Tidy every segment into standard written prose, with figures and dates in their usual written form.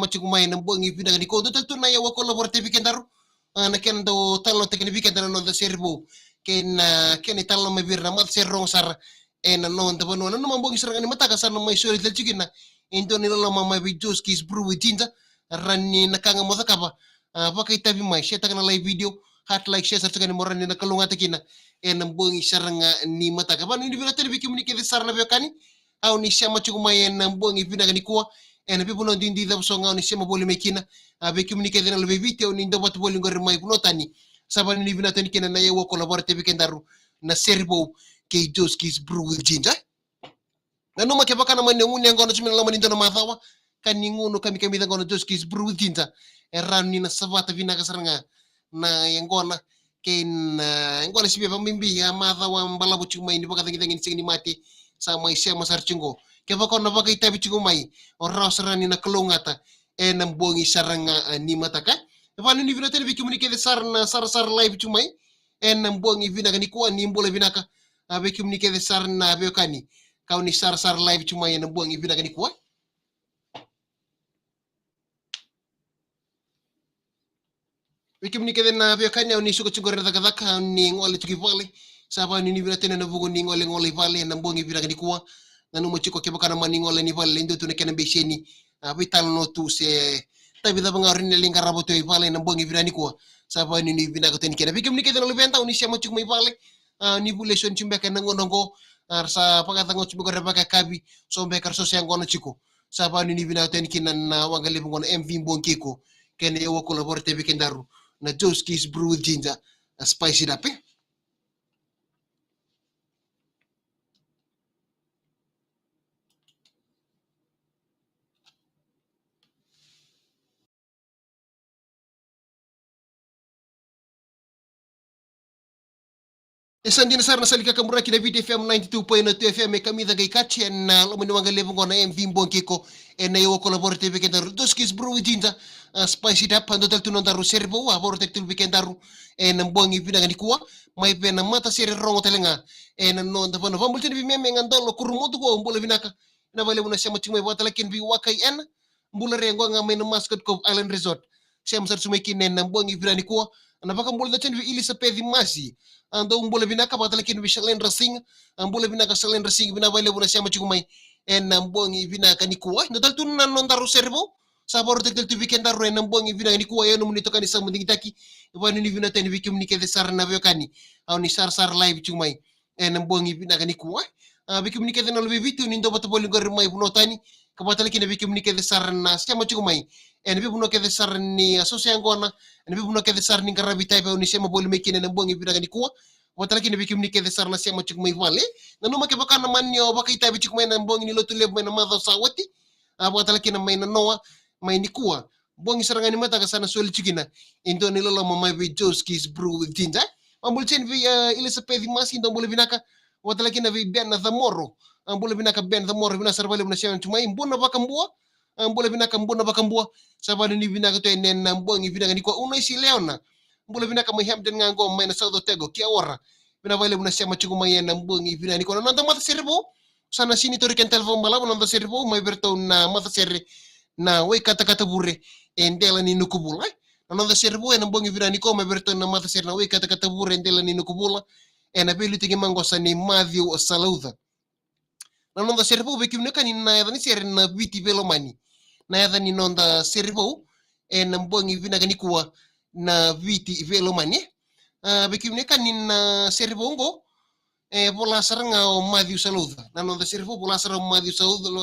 chigumay na buang ipina ni ko total na yawa ko labor te weekend na ken do talo te ken weekend no da serbo ken talo me birra mat serrong sar non da bono no mambong isra ni mata kasar no mai sori del chigina indo ni la mama videos kis bru jinja ranni nakanga mo kapa baka itabi mai share takana live video hat like share sarta ni morani na kalunga takina mbong isra ni mata kapa ni bila te bi communicate sarna be kani au ni shama chugumay mbong ipina ni kuwa people no dindi da so ngao ni sema boli mekina be communicate na le video ni ndo bat boli ngor mai kuno tani sabani ni bina tani kena na yewo collaborate be kendaru na serbo ke joskis bru jinja na no make baka na mane ngune ngono chimina la mani ndo na mathawa kani nguno kami kami da ngono joskis bru jinja erani na savata vina kasaranga na yengona ken ngona sibe pamimbi ya mathawa mbalabu chumai ni baka tangi ni mati sama isia masar chungo ke baka na baka itabi chumai ora sarani na kalungata nambongi saranga ni mataka vanu ni vina tele bi communiquer sarna sar live chumai nambongi vina ni kwa ni mbola vinaka be communiquer sarna be kani kauni sar live chumai nambongi vina ni kwa be communiquer na be kani ni suko chungore daga ni ngole tukivale saba ni vina tele na vugo ni ngole vale nambongi vina ni kwa nanu mochiko ke baka na mani ngole ni vale ndo tunekena be sheni vital no tu se tabi da bangar ni lingkar raboto i vale na bongi vinani ko saba ni vina ko ten kena bikim ni kedano lebenta uni siamo chuk mai vale ni bulation chumbe ka nango nango sa pagata ngo chumbe ko rebaka kabi so be kar so se ngono chiko saba ni vina ten kena na wangale bongo MV bonki ko ken e wo collaborate be kendaru na Joskis brew ginger spicy dape Esandina sar na salika kamuraki na video FM 92.2 FM kami da gaikachi na lomani wangalevu ngona MV Mbonkiko na yo collaborate be kendaru Joskis brew ginger spicy dape ndo tal tunon daru servo wa boro tek tul be kendaru na mbongi vina ngani kuwa mai pena mata sere rongo telenga na no nda bana vambultini bi meme ngandolo kurumotu ko mbola vinaka na vale una sema chimai watala ken bi wakai mbula rengo nga mena mascot Cove Island Resort sem sar sumeki na mbongi vina ni kuwa na baka mbula chen bi ilisa pedi masi ando mbola vinaka watala ken bi shalen racing mbola vinaka shalen racing vina vale una sema chimai na mbongi vinaka ni kuwa ndo tal tun na no ndaru servo sabor tek tel weekend daru na mbongi vina ni kuwa yeno munito kani samu dingitaki vanu ni vina ten vikim ni kede sar na vekani au ni sar live chumai mbongi vina kani kuwa vikim ni kede no lebe vitu ni ndo bato boli ngor mai bunotani kabatale kine vikim ni kede sar na sema chumai en bibuno kede sar ni asosia ngona en bibuno kede sar ni ngarabi taipe ni sema boli mekine na mbongi vina kani kuwa watala kine vikim ni kede sar na sema chumai vale na no make bakana manyo bakai taipe chumai na mbongi ni lotu lebe na madha sawati watala kine mai na noa mai ni kuwa bongi sarangani mata kasana soli chikina indo ni lolo mama be Joskis brew with ginger ambul chen vi Elizabeth masi indo mbule vinaka watala kina vi ben the moro ambule vinaka ben the moro vina sarvale vina shen tumai mbona bakambua ambule vinaka mbona bakambua sabani ni vinaka to enen mbongi vinaka ni kwa unaisi leona mbule vinaka mai hamden ngango mai na saudo tego kia ora vina vale vina shen machugo mai en mbongi vina ni kwa nanda mata serbo sana sini tori ken telefon malabu nanda serbo mai berto na mata serre na we kata-kata bure endela ni nukubula nanda serbo en mbongi vina ni koma berto na mata serna we kata-kata bure endela ni nukubula en abelu tigi mangosa ni Matthew Salauda nanda serbo be kimne kan na yada ni ser na viti velomani na yada ni nanda serbo en mbongi vina ni kuwa na viti velomani be kimne kan na serbo ngo bola saranga o Matthew Salauda nanda serbo bola saranga Matthew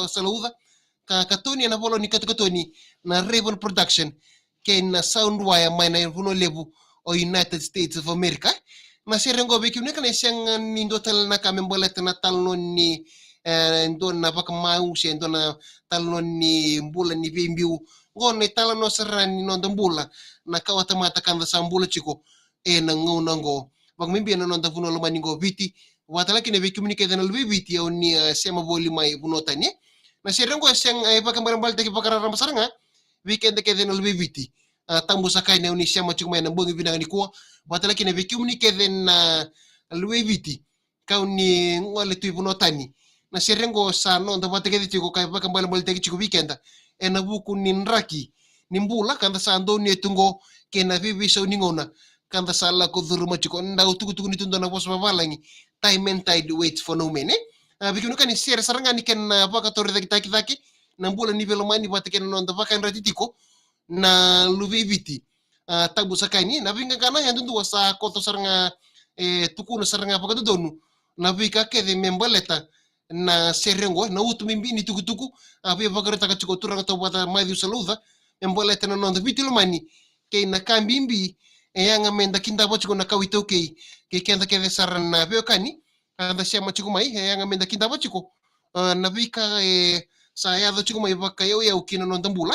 Salauda katoni na bolo ni katoni na Raven Production ken na Soundwire mana vuno lebu o United States of America na serengo be kimne kana siang ni ndotal na kamembolet na talnon ni ndon na baka mause ndon na talnon ni mbula ni bimbiu ngone talano sarani no mbula na kawata mata kanda sambula chiko na ngonango bag mimbi na no vuno lo maningo viti watala kine be kimne kedana lo viti o ni sema boli mai vuno tani na serengo siang ay pakambarambal tagi pakarara masaranga weekend ke den olbe viti tambu sakai ne unisha machuma na bongi binang ni ko batala kine vikum ni ke den alwe viti kauni ngole tu ibuno tani na serengo sa no ndo batake ti ko kai pakambarambal tagi chiku weekend buku nin raki nimbula kanda sa ando ni tungo kena vivi sa uningona kanda sa la ko dhuruma chiko ndau tuku ni tundo na pos babalangi time and tide waits for no man bikinu kan sere saranga ni ken baka torre taki na mbula ni velo mani bata ken non da baka ratitiko na luviviti tabu sakani na vinga kana ya dundu wasa koto saranga tuku na saranga baka donu na vika ke de membaleta na serengo na utu mimbi ni tuku abi baka reta kachiko turanga to bata madi saluda membaleta na non da viti lo mani ke na kambimbi yang menda kinda bochiko na kawito ke kenda ke saran na kani anda siya chiko mai yang menda kinda bochiko na vika saya do chiko mai baka yo ya ukina non tambula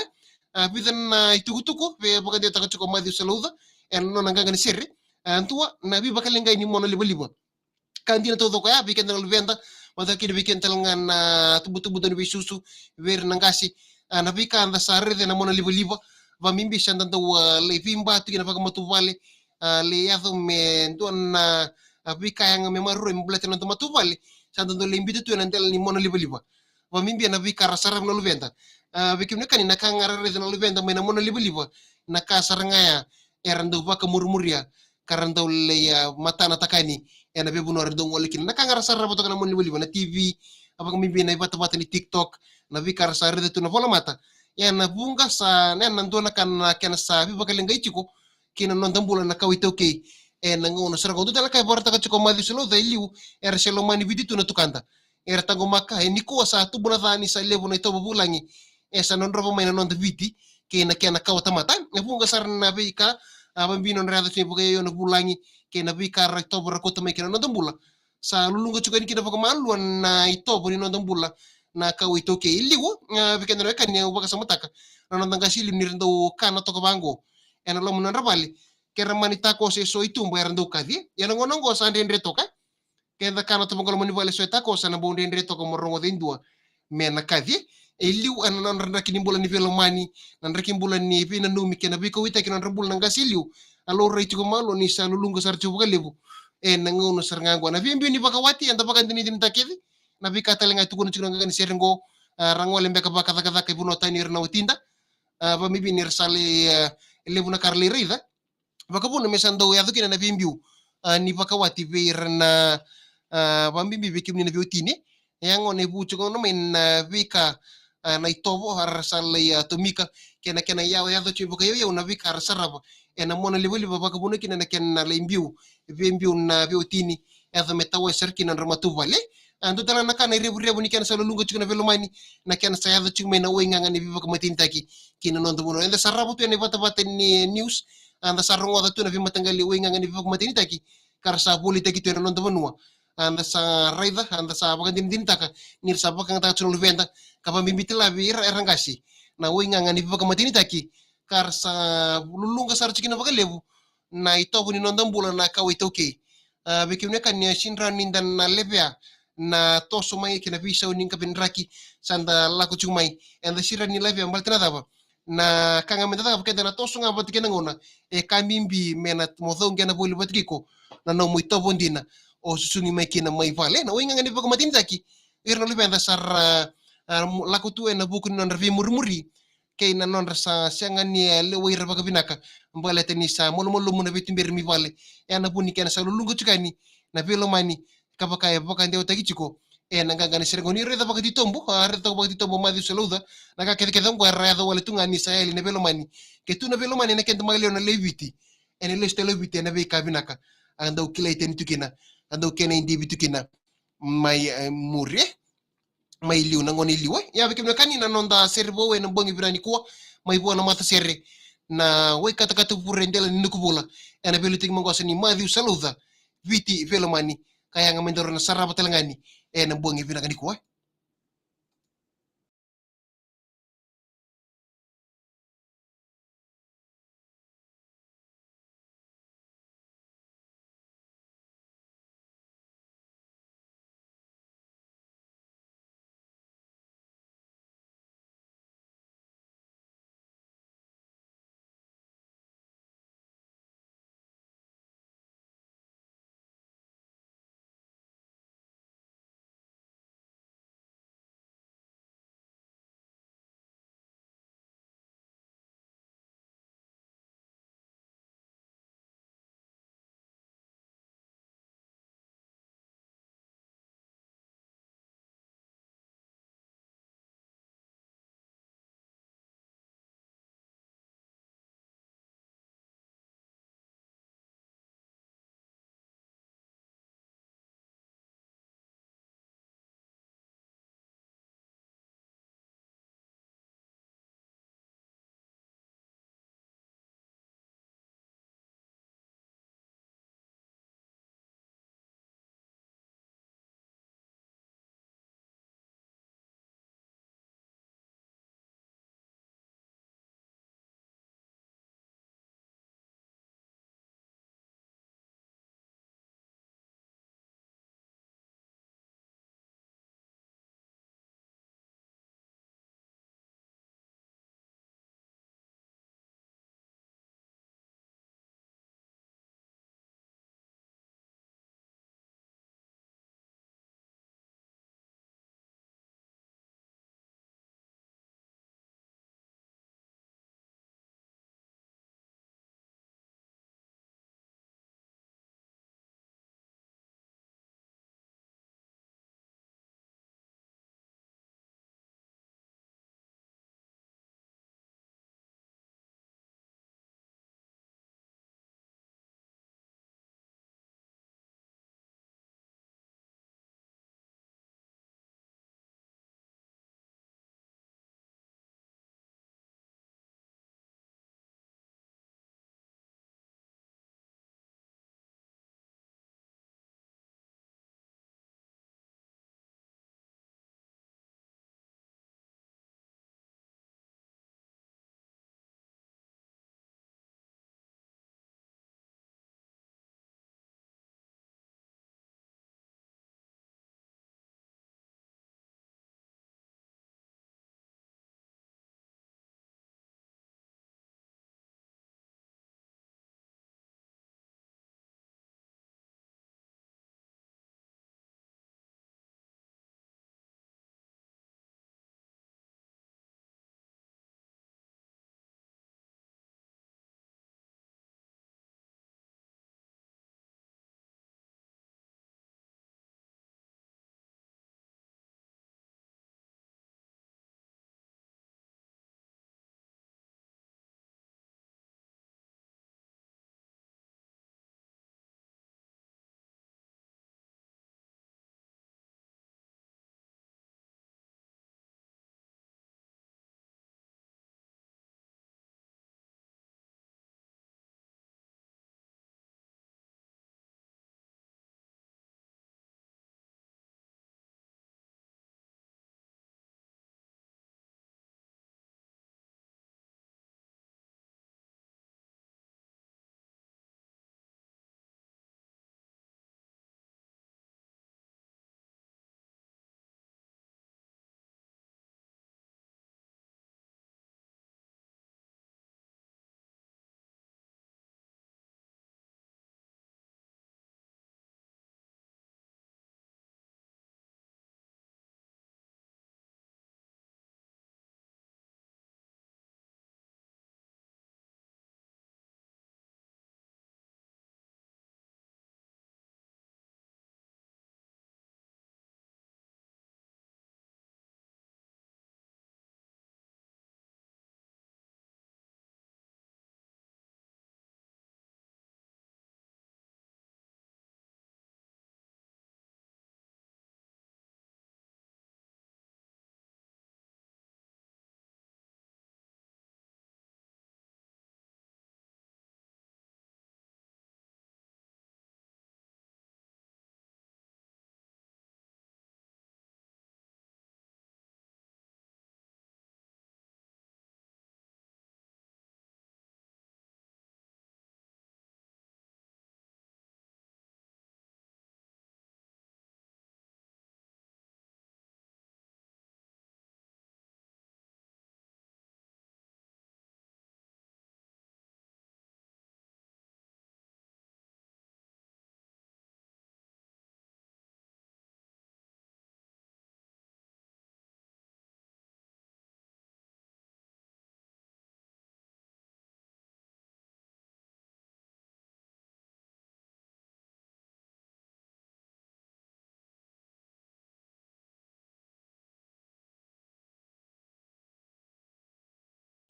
bidan na itukutuko be baka dia taka chiko madi saluda en non nganga ni sirri antua na bi baka lenga ni mono liba kandi na todo kaya bikin na luvenda mata kini bikin talangan tubu-tubu dan bisusu ver nangasi na bika anda sarre de na mono liba va mimbi sanda do le vimba tu kina baka matu vale le yazo me don na bika yang me maru em blete na matu vale sanda do le imbito tu na ndel ni mono liba va mimbi na bika rasara na luvenda bikin ne kani na kangara re na luvenda me na mono liba na kasaranga ya erando baka murmuria karando le ya mata na takani ena be bunore dong wala kin nakangara sarra boto kana moni wali na TV apa kami bina bata bata ni TikTok na vikar sarre de tuna vola mata ya na bunga sa na nandona kan na ken sa bi bakal ngai chiko kina non tambula na kawito ke na ngono sara ko dala kay borta ka chiko madi solo da iliu er selo mani bidi tuna tukanta er tango maka ni ko sa tu bula thani sa levo na ito bulangi sa non robo mai na non viti kena kawata mata na bunga sar na bika abambino na rada tini yo na bulangi ke na vi kara to bora kota mai kena no tambula sa lulunga chuka ni kina baka malu na ito bori no tambula na ka ito ke iligo vi kena no kan ya baka samataka na no tanga silim ni rendo kana to bango ena lo mun rabali kera manita ko se so itu mbo rendo kadi ya no ngono sa ndendre toka ke da kana to bangolo moni vale so ta ko sa na bo ndendre toka mo rongo dindua me na kadi liu an nan raki ni bulan ni velo mani nan raki bulan ni pina numi kena bi ko wita kena rambul nang gasiliu alo rai tuko malo ni sa lulunga sar chubuka lebu nang ngono sar ngangwa na bimbi ni bakawati anda bakan dini dini takedi na bi kata lenga tuko no chunga ngani serengo rangwale mbeka baka kata kata ibuno tani rna utinda ba mibi ni rsale lebu na karle reida baka puno mesando ya dukina na bimbiu ni bakawati be rna ba mibi bekim ni na biutini yang one bu chuko no men vika na itobo har sale ya tomika kena ya do chibo kayo ya na vika har saraba ena mona liwili baba kabuno kina na kena le imbiu imbiu na biotini ya do metawa serki na ramatu vale ando tala na kana rebu ni kena salo lungo chukuna velo mani na kena saya do chukme na wenga ngani biba kamatin taki kina non do buno enda sarabu tu ne bata bata ni news anda sarungo da tu na bima tangali wenga ngani biba kamatin taki karsa politik itu non do buno anda sa raida anda sa bakan din taka nir sa bakan ta chunu venda kapa mimbiti la vir erangasi na winga ngani baka matini taki kar sa lulunga sar chikina baka lebu na ito buni nondam bula na kawi toke bekimne kan ya shinra nindan na lebya na toso mai kina bisa uning kapin raki sanda laku chumai anda shira ni lebya maltina daba na kanga menda daba kenda na toso nga batikena ngona kamimbi mena mothong kena boli batikiko na no muito bondina o susungi mai kina mai vale na winga ngani baka matini taki irno lebya anda sar laku tu na buku non revi murmuri kay na non sa sianga ni le wira baka binaka mbale tani sa molo molo muna bitin ber mi vale ya na buni kana sa lulungu chukani na velo mani kabaka ya baka ndio tagichiko na nganga ni sergoni reda baka ditombo reda baka ditombo madi soluda na ka kede kede ngwa reda wale tunga ni sa eli na velo mani ke tu na velo mani na kende magleo na leviti ene leste leviti na be kabinaka anda ukile teni tukina anda ukene indi bitukina mai murie mai liu na ngoni liu ya bikim na kanina nonda serbo we na bongi birani kuwa mai buona mata serre na we kata kata purendela ni nukubula ena beluting mangos ni madhiu saluda viti velomani kaya ngamendoro na saraba telangani na bongi birani kuwa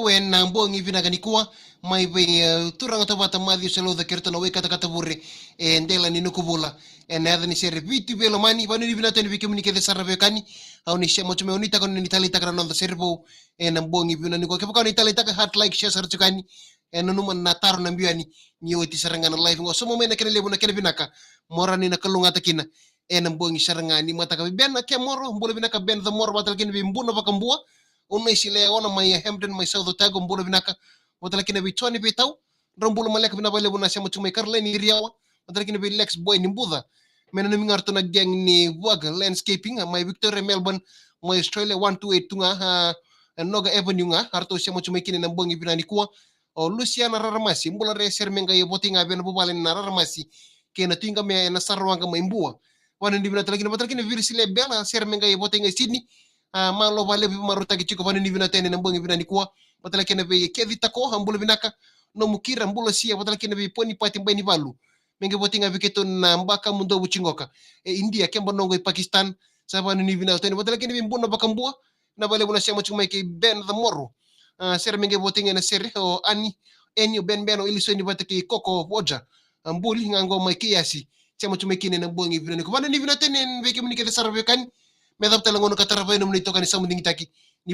wen na mbongi vinagani kuwa mai be turanga tabata madhi selo da kerto na we kata burre ndela ni nukubula na ni sere vitu velo mani vanu ni vinatani vikimuni ke sarave kani au ni shemo tume unita kon ni talita kana nonda servo na mbongi vinani ko kepa ni talita ka hat like share sartu kani no numan na taru na mbiani ni woti sarangana live ngo so mo mena kene lebu na kene binaka morani na kalunga takina na mbongi sarangani mata ka ben ke moro mbolo binaka ben the moro batal kene bi mbuno bakambua unai sile ona mai Hamden mai South Otago mbolo binaka wala kina bi Tony bitau rombulo malek bina bale buna sema tumai Karleni riawa wala kina bi Lex Boy ni mbudha mena ni ngarto na geng ni waga landscaping mai Victoria Melbourne mai Australia 128 tunga noga avenue nga harto sema tumai kini na mbongi bina ni kuwa o Luciana Raramasi mbula re sermenga ye botinga ben bubalen na Raramasi kena tinga me na sarwanga mai mbua wana ndi bina talakina batalakina virsile bela sermenga ye botinga Sydney malo vale maruta kichiko vani nivina tene na mbongi vina nikuwa batala kena be kevi tako hambulu vinaka no mukira mbula sia batala kena be poni pati mbeni valu menge botinga viketo na mbaka mundo buchingoka India kemba nongo Pakistan sabani nivina tene batala kena be mbuna baka mbua na vale buna sema chuma ke ben the moro ser menge botinga na ser o ani enyo ben beno iliso ni bataki koko woja mbuli ngango mai kiasi sema chuma kine na mbongi vina nikuwa vani nivina tene veke munike de sarve kan medap talangono katara pa inom nito kanisa munding taki ni